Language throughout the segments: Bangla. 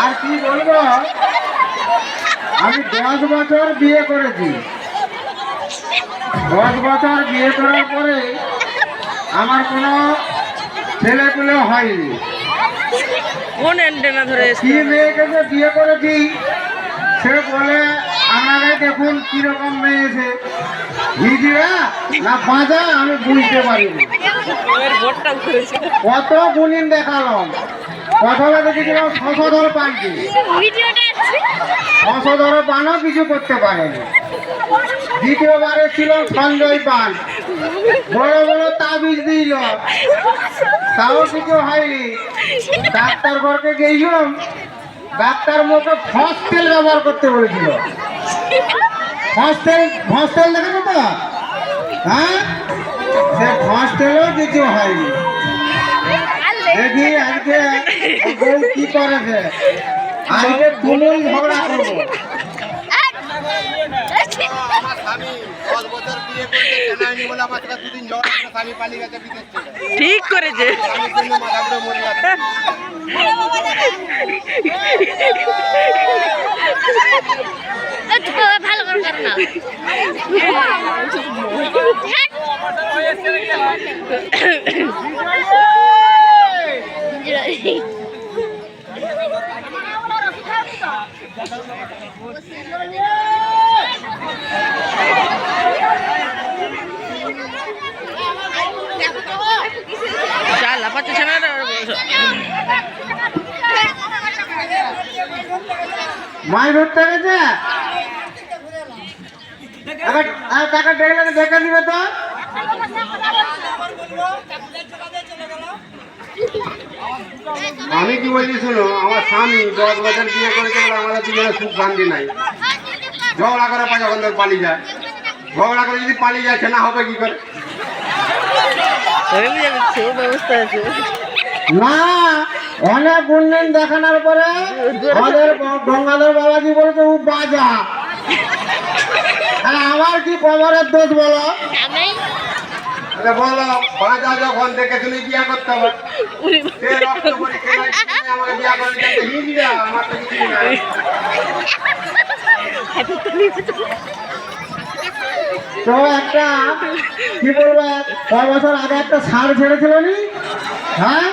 আর কি বলবো, আমি 10 বছর বিয়ে করেছি। 10 বছর বিয়ে করার পরে আমার কোনো ছেলে পেলে হয়নি। কোন অ্যান্টেনা ধরে কি মেয়েকে যে বিয়ে করেছি সে বলে আমাকে দেখুন কিরকম মেয়ে এসে ভিডিওয়া না বাঁধা আমি বুঝতে পারিনি। কত গুণিন দেখালাম, প্রথমে দেখেছিলাম শশধর পানকে, শশধর পানও কিছু করতে পারেনি। দ্বিতীয়বারে ছিল সঞ্জয় পান, বড় বড় তাবিজ দিল, তাও কিছু হয়নি। ডাক্তার ঘরকে গেছিলাম, ডাক্তার মুখে ফস তেল ব্যবহার করতে বলেছিল। ফস তেল দেখেছো তো? হ্যাঁ, সে ফস তেলও কিছু হয়নি। দেখি আজকে বউ কি করেছে, আজকে তুমুল ঝগড়া করবো। ঠিক করেছে। ভালো করে কর না। চাল পাচ্ছে না। মাছ ধরতে গেছে, টাকা দেখলে দেখে দিবে তো। আমি কি বলছি শোনো, আমার স্বামী 10 বছর বিয়ে করেছে বলে আমাদের জীবনে সুখ শান্তি নাই। ঝগড়া করে পায় যখন পালিয়ে যায়, ঝগড়া করে যদি পালিয়ে যায় না হবে কি করে? ব্যবস্থা আছে না, অনেক গুণদিন দেখানোর পরে আমাদের গঙ্গাধর বাবাজি বলেছে ও বাজা। আমার কি কবরের দোষ বলো? বলো বাজা যখন দেখে শুনে বিয়া করতে হবে। আমাকে বিয়া করে হিন্দিরা আমার তো কিছু নাই। তো একটা কি বলবো, 6 বছর আগে একটা ষাঁড় ছেড়েছিল নি? হ্যাঁ,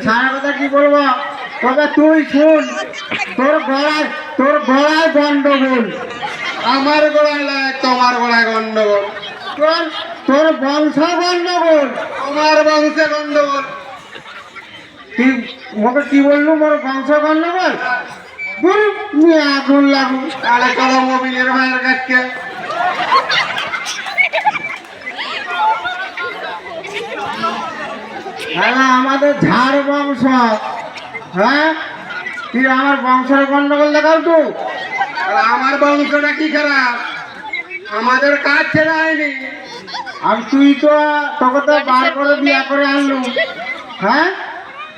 ষাঁড়ের কথা কি বলবো, তবে তুই শুন, তোর গলায় গন্ডগোল, আমার গলায় নয়, তোমার গলায় গন্ডগোল। তোর বংশ গন্ডগোল, তোমার বংশে গন্ডগোল। তুই মোকে কি বললু, মোর বংশ গন্ডগোল? আগুন লাগুন, তাহলে চলো মোবিলের ভাইয়ের কাছে। আমাদের ঝাড় বংশ। হ্যাঁ, তুই আমার বংশের গন্ডগোল দেখাও তো। আমার বংশটা কি খারাপ? আমাদের কাজ ছেড়ে হয়নি। আর তুই তো তোকে তো বার করে বিয়া করে আনলু। হ্যাঁ,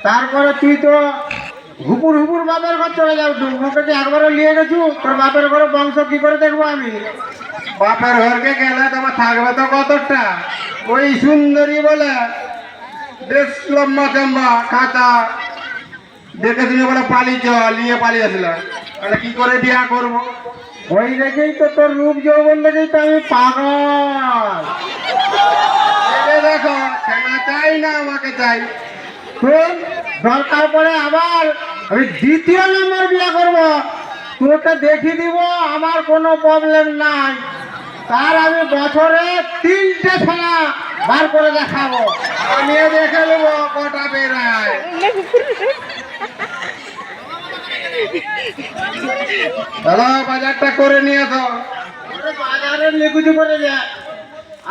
তারপরে তুই তো হুপুর হুপুর বাপের ঘর চলে যাও। তুই মুখে একবারও নিয়ে গেছু, তোর বাপের ঘরে বংশ কি করে দেখবো আমি? বাপের ঘরকে গেলে তোমার থাকবে তো কতটা? ওই সুন্দরী বলে বেশ লম্বা চম্বা কাঁচা দেখে শুনে বলে পালিয়ে নিয়ে পালিয়ে আসলাম। তাহলে কি করে বিয়া করবো? ওই দেখেই তো তোর রূপ যৌবন দেখেই তো আমি পাগল। দেখো সেনা চাই না আমাকে চাই। দরকার পড়ে আবার আমি 2য় নম্বর বিয়া করবো, তোকে দেখিয়ে দিব আমার কোনো প্রবলেম নাই। তার আমি বছরে 3টে ছেনা বার করে দেখাবো, আমি দেখে নেবো কটা বেড়ায়। চলো বাজারটা করে নিয়ে তো। বাজারে লিকুচু করে যায়,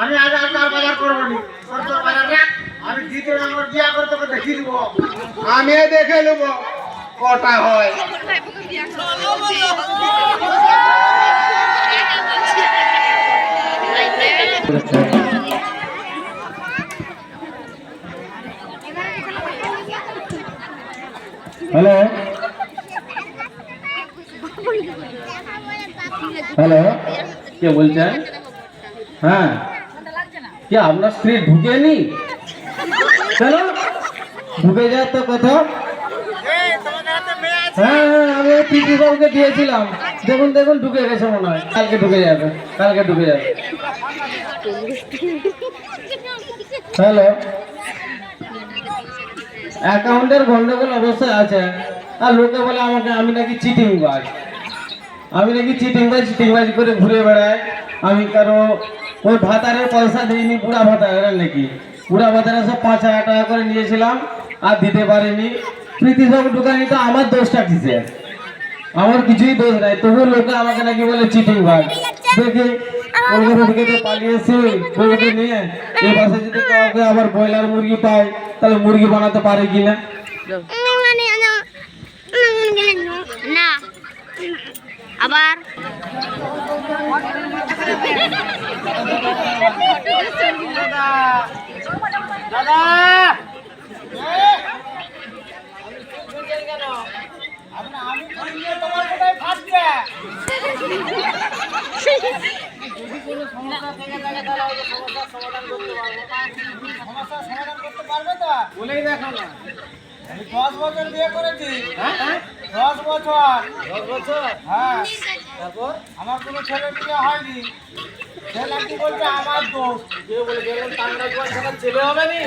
আমি আগে আর বাজার করবো নি। বাজার রাখ, আমি 2য় নম্বর বিয়া করে তোকে দেখিয়ে দিব, আমি দেখে নেবো কটা হয়। হ্যালো হ্যালো, কে বলছেন? হ্যাঁ, কি আপনার স্ত্রী ঢুকেনি? কেন ঢুকে যায় তো কোথাও? হ্যাঁ হ্যাঁ আমি ওই পিপি বাবুকে দিয়েছিলাম, দেখুন দেখুন ঢুকে গেছে মনে হয়, কালকে ঢুকে যাবে, কালকে ঢুকে যাবে। হ্যালো, অ্যাকাউন্টের গন্ডগোল অবশ্যই আছে, আর লোকে বলে আমাকে আমি নাকি চিটিংবাজ, আমি নাকি চিটিংবাজ করে ঘুরে বেড়াই। আমি কারো ওই ভাতারের পয়সা দিইনি, বুড়া ভাতারের নাকি, বুড়া ভাতারে সব 5,000 টাকা করে নিয়েছিলাম আর দিতে পারিনি। প্রীতিবাবু ঢুকানি তো আমার দোষটা কিসে? আমার কিছুই দোষ নাই, তবুও লোকে আমাকে নাকি বলে চিটিংবাজ। দেখি কলকাতা থেকে তো পালিয়েছি বউকে নিয়ে, এই পাশে যদি কাউকে আবার ব্রয়লার মুরগি পাই তাহলে মুরগি বানাতে পারে কিনা। না আবার বলেই দেখো না, আমি 10 বছর বিয়ে করেছি। 10 বছর। 10 বছর? হ্যাঁ। তারপর আমার কোনো ছেলে বিয়ে হয়নি। ছেলে কি বলছে আমার দোষ। কে বলে গেলেন টাঙ্গা জোয়ান ছাড়া ছেলে হবে নি?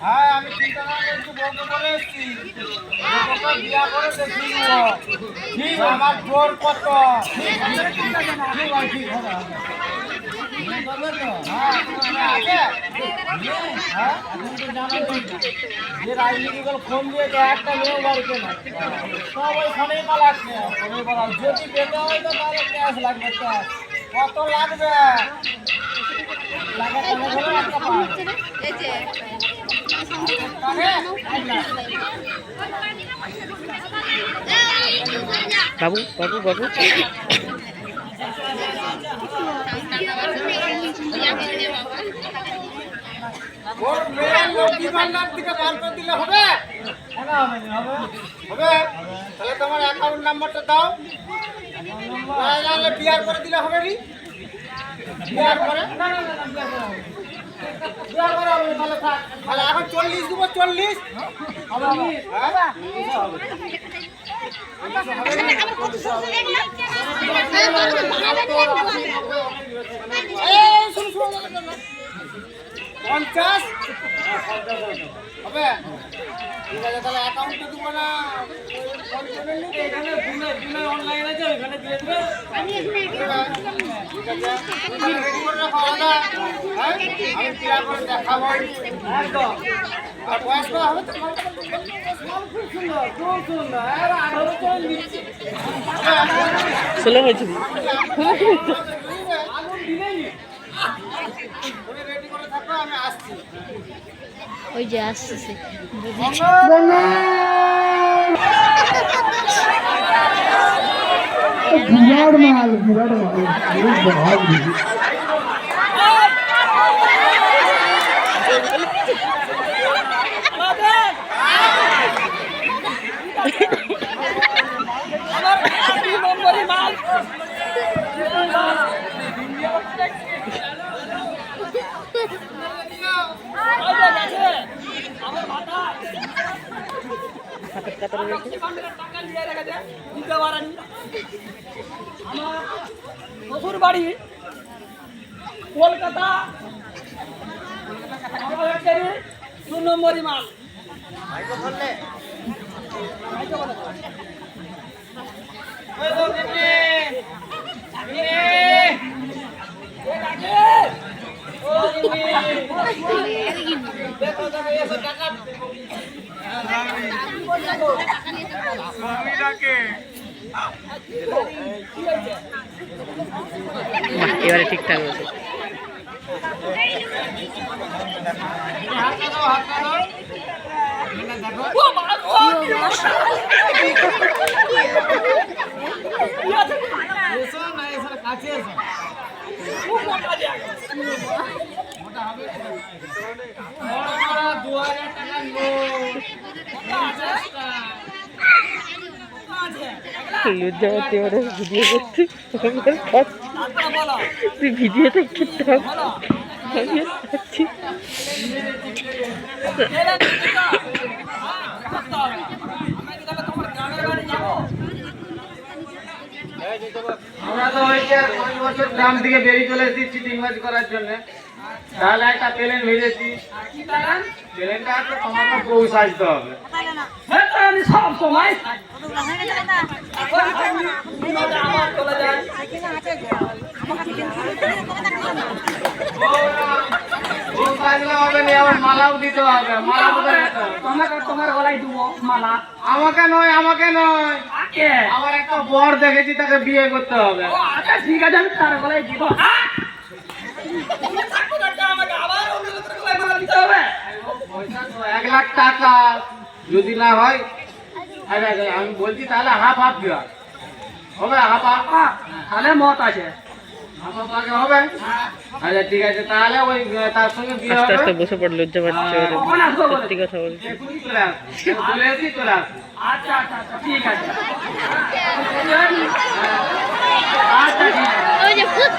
হ্যাঁ আমি চিন্তা না করছি, বউকে বলে এসছি বিয়া করে দেখি ঠিক আমার জোর কত। ঠিক হবে। যে রাজনীতিগুলো ফোন দিয়েছে একটা মেয়েও বাড়িতে না, সব ওই ফোনেই পালাচ্ছে। যদি পেতে হয় তো তাহলে ক্যাশ লাগবে, ক্যাশ কত লাগবে? বাবু বাবু বাবু ওর মেয়ের লক্ষ্মী ভান্ডার থেকে বার করে দিলে হবে? হবে? তাহলে তোমার অ্যাকাউন্ট নাম্বারটা দাও, নাহলে বিয়ার করে দিলে হবে নি? বিয়ার করে? বিয়ার করে হবে না, তাহলে থাক। তাহলে এখন 40 দেবো, 40? হবে নি? হ্যাঁ? এই, শুন, শুন, 50? হবে? ঠিক আছে, তাহলে অ্যাকাউন্টে দেবো না? এখানে অনলাইন আছে, ওইখানে দিয়ে দেবে। ঠিক আছে, রেডি করে রাখো আলাদা। হ্যাঁ, আমি ক্লিয়ার করে দেখাবো একদম। আর বয়স করা হবে তো? খুব সুন্দর, খুব সুন্দর। 16 হয়েছে। আগুন দিলেই রেডি করে থাকো, আমি আসছি। ওই যে আসছে বিরাট মাল, বিরাট মাল। শ্বশুর বাড়ি কলকাতা, 2 নম্বরই মাল। এবারে ঠিকঠাক হয়েছে। লজ্জাবতী ওরা ভিডিও করছি, তুই ভিডিওটা খেতে হবে। আমরা তো হয়েছে 5 বছর গ্রাম থেকে বেরিয়ে চলে এসেছি চিটিংবাজি করার জন্য। তাহলে একটা প্লেন ভেজেছি, প্লেনটা আছে তোমাকে বউ সাজতে হবে। আমি সব সময় বউ সাজলে হবে না, আমার মালাও দিতে হবে। মালা কোথায় দিতে হবে? তোমার গলায় দিব মালা। আমাকে নয়, আমাকে নয়, আমার একটা বর দেখেছি, তাকে বিয়ে করতে হবে। আচ্ছা ঠিক আছে, আমি তার গলায় দিব। 1 লাখ টাকা যদি না হয়, আরে আমি বলছি তাহলে হাফ হাফ দেওয়া হবে। হাফ হাফ তাহলে মত আছে। হাফ হাফ আগে হবে। আচ্ছা ঠিক আছে, তাহলে ওই তার সঙ্গে বিয়ে আস্তে আস্তে হবে। বসে পড়, লজ্জা পাচ্ছে ওরে। সত্যি কথা বল। এখনই চলে আস, চলে আসি, চলে আস। আচ্ছা আচ্ছা আচ্ছা ঠিক আছে। আচ্ছা ঠিক আছে। ওই যে ভূত।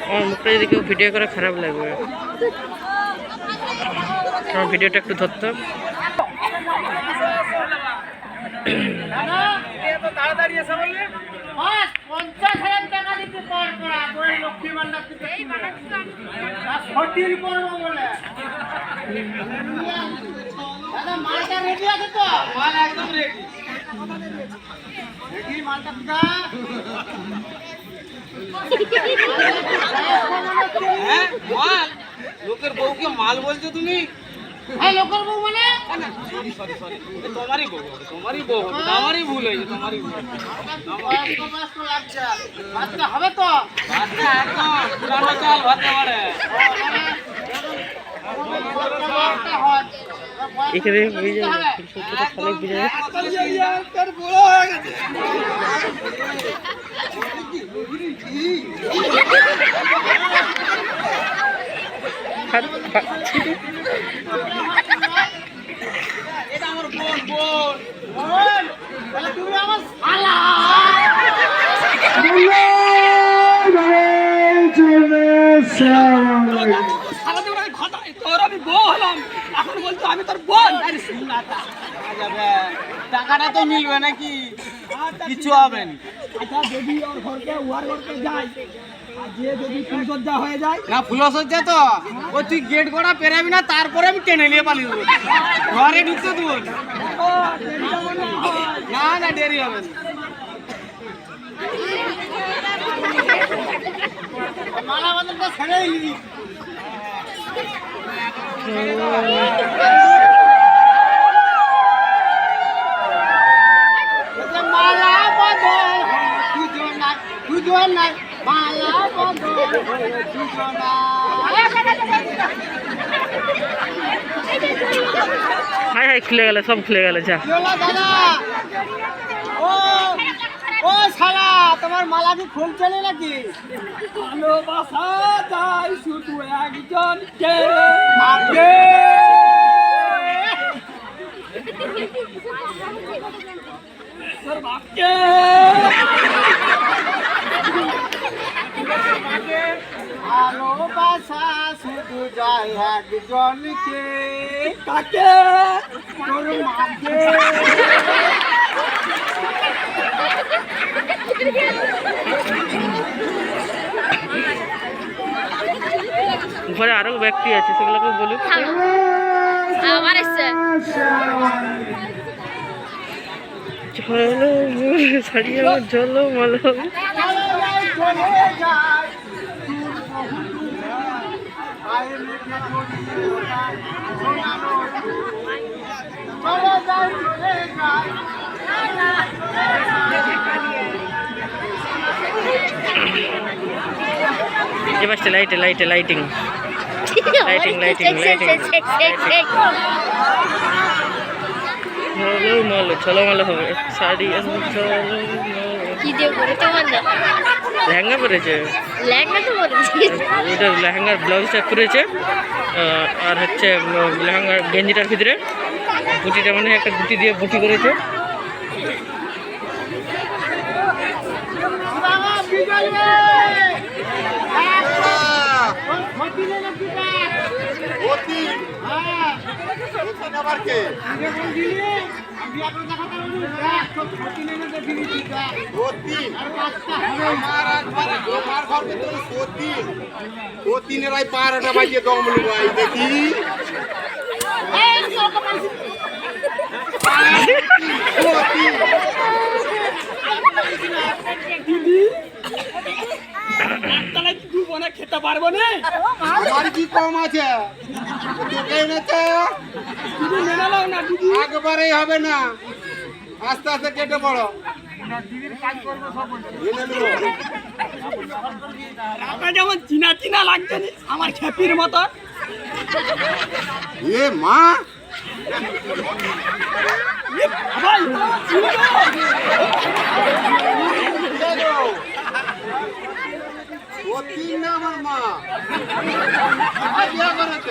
আমার মুখটা যদি কেউ ভিডিও করে খারাপ লাগবে। আমার ভিডিওটা একটু ধরতাম। তাড়াতাড়ি এসে বললে 50,000 টাকা দিতে পার করা করে লক্ষ্মী ভান্ডার থেকে সঠিক করবো বলে। দাদা মালটা রেডি আছে তো? মাল একদম রেডি। দেখি মালটা দিদা। হ্যাঁ মাল? লোকের বউকে মাল বলছো তুমি? হ্যাঁ লোকের বউ মানে? সরি সরি সরি, তোমারই বউ হবে, তোমারই বউ হবে, আমারই ভুল হয়েছে, তোমারই ভুল। বয়স্ক লাগছে, বাচ্চা হবে তো? বাচ্চা একদম পুরানো চাল ভাতে পারে। এখানে হয়ে যাবে, সত্যটা তাহলে বুঝে যাবে। বড় হয়ে গেছে। এটা আমার বোন, বোন, বোন। তাহলে তুমি আমার শালা। সারা দিন আমি কথা, তোর আমি বউ হলাম, এখন বলতো আমি তোর বোন। আরে শুন না, যাবে টাকাটা তো মিলবে নাকি? কিছু হবে না। আচ্ছা যদি ওর ঘরকে উহার ঘরকে যাই, আর যে যদি ফুলসজ্জা হয়ে যায়, না ফুলসজ্জা তো ও তুই গেট করা পেরাবি না, তারপরে আমি টেনে নিয়ে পালিয়ে দেবো, ঘরে ঢুকতে দেবো না। ও দেরিটা মনে হয়। না না দেরি হবে না। মালা বাদলটা ছেড়ে দিবি। মালা বদল দুজন নাই, মালা বদল দুজন হাই হাই, খুলে গেল, সব খুলে গেল। যা দাদা। ও ও শালা, তোমার মালা কি খুলছে না নাকি? ভালোবাসা যায় শুধু একজনকে। আগে তোর বাপকে। ভালোবাসা শুধু যায় একজনকে। কাকে? তোর মাকে। ঘরে আরো ব্যক্তি আছে, সেগুলোকে বলুক। আমার এসছে। চলো ছাড়িয়ে আমার জলো মালো। চলে যায় দূর বহু দূরে, পায়ে লেগে জড়িয়ে ওঠায় সোনারো চলে যায়, চলে যায়। এবার লাইটিং লাইটিং লাইটিং লাইটিং। চলো মালো, চলো মালো হবে। শাড়ি চলো কি দিয়ে পরে তোমার না? লেহেঙ্গা পরেছে, লেহেঙ্গা তো পরেছি। ওটা লেহেঙ্গার ব্লাউজটা পরেছে, আর হচ্ছে লেহেঙ্গার গেঞ্জিটার ভিতরে গুটিটা মানে একটা গুটি দিয়ে বুটি করেছে। পারটা বাজিয়ে দম ভাই দেখি তাহলে কি বনে খেতে পারবো না আমার কি কম আছে তোকে এনেছে দিদি মেনে নাও না দিদি একবারেই হবে না আস্তে আস্তে কেটে পড়ো এনে নেবো। রাতা যেমন চিনা চিনা লাগছে নি, আমার খেপির মতো এ মা ভাই চিনো ও তিন না আমার মা আমার বিয়ে করেছ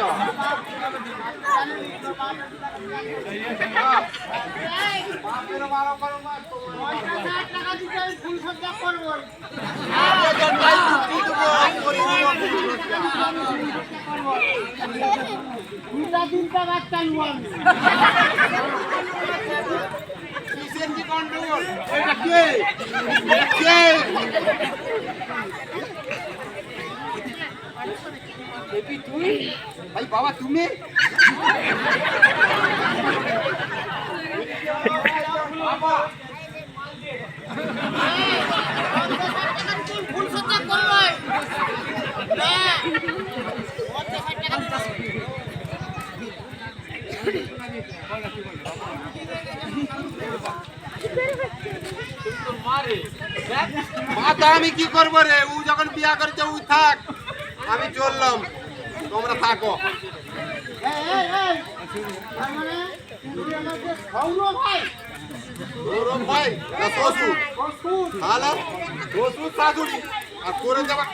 বাপের বারো বারো মাস ভাই বাবা তুমি মাথা আমি কি করবো রে ও যখন বিয়া করেছে ও থাক আমি চললাম তোমরা থাকো সৌরভ ভাই না শ্বশুর তাহলে শ্বশুর শাশুড়ি আর করে যাবা